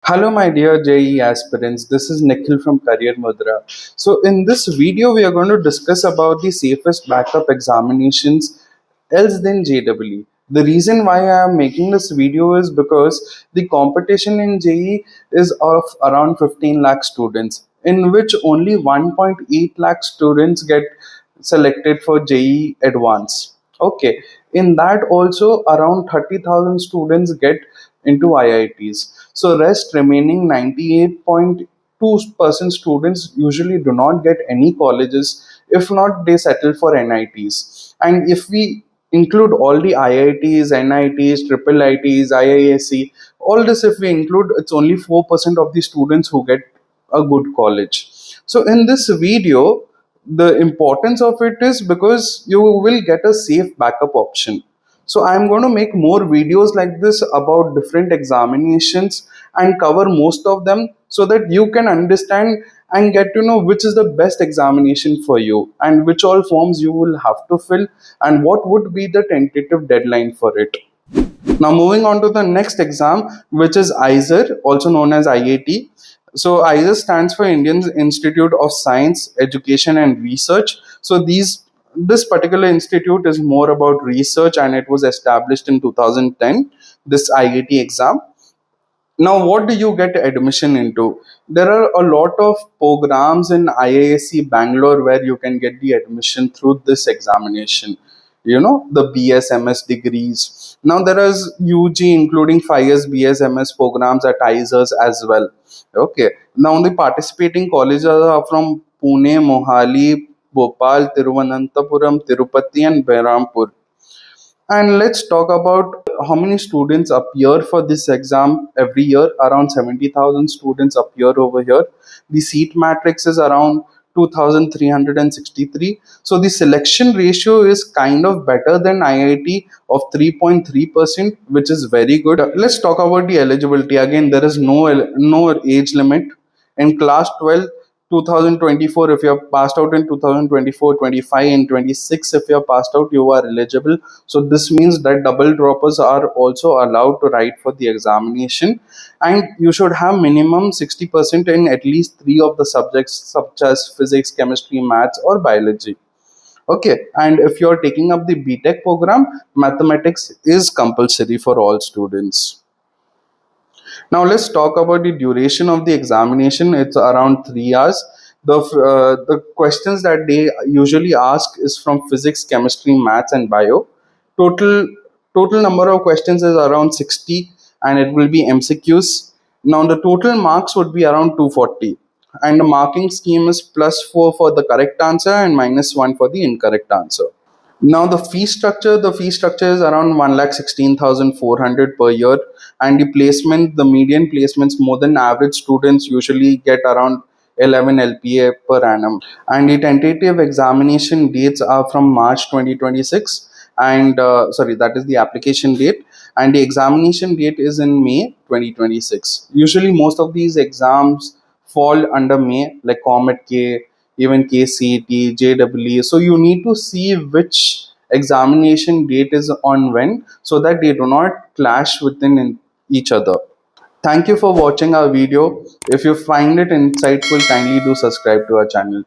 Hello, my dear JE aspirants. This is Nikhil from CareerMudhra. So, in this video, we are going to discuss about the safest backup examinations else than JEE. The reason why I am making this video is because the competition in JE is of around 15 lakh students, in which only 1.8 lakh students get selected for JE Advanced. Okay, in that also around 30,000 students get into IITs. So rest remaining 98.2% students usually do not get any colleges. If not, they settle for NITs. And if we include all the IITs, NITs, triple ITs, IISc, all this if we include, it's only 4% of the students who get a good college. So in this video, the importance of it is because you will get a safe backup option. So I'm going to make more videos like this about different examinations and cover most of them so that you can understand and get to know which is the best examination for you and which all forms you will have to fill and what would be the tentative deadline for it. Now moving on to the next exam, which is IISER, also known as IAT. So IISER stands for Indian Institute of Science, Education and Research. So this particular institute is more about research and it was established in 2010, this IAT exam. Now, what do you get admission into? There are a lot of programs in IISc Bangalore where you can get the admission through this examination. You know, the BS/MS degrees. Now, there is UG, including 5 years BS/MS programs at IISERs as well. Okay. Now, the participating colleges are from Pune, Mohali, Bhopal, Tiruvananthapuram, Tirupati, and Behrampur. And let's talk about how many students appear for this exam every year. Around 70,000 students appear over here. The seat matrix is around 2,363. So the selection ratio is kind of better than IIT of 3.3%, which is very good. Let's talk about the eligibility. Again, there is no age limit. In class 12, 2024, if you have passed out in 2024, 25 and 26, if you have passed out, you are eligible. So this means that double droppers are also allowed to write for the examination, and you should have minimum 60% in at least 3 of the subjects such as physics, chemistry, maths or biology. Okay, and if you are taking up the BTech program, mathematics is compulsory for all students. Now let's talk about the duration of the examination. It's around 3 hours. The questions that they usually ask is from physics, chemistry, maths, and bio. Total total number of questions is around 60, and it will be MCQs. Now the total marks would be around 240, and the marking scheme is +4 for the correct answer and -1 for the incorrect answer. Now the fee structure is around 1,16,400 per year, and the median placements more than average students usually get around 11 LPA per annum. And the tentative examination dates are from March 2026, and sorry, that is the application date, and the examination date is in May 2026. Usually, most of these exams fall under May, like Comet K, even KCET, JEE. So you need to see which examination date is on when, so that they do not clash within each other. Thank you for watching our video. If you find it insightful, kindly do subscribe to our channel.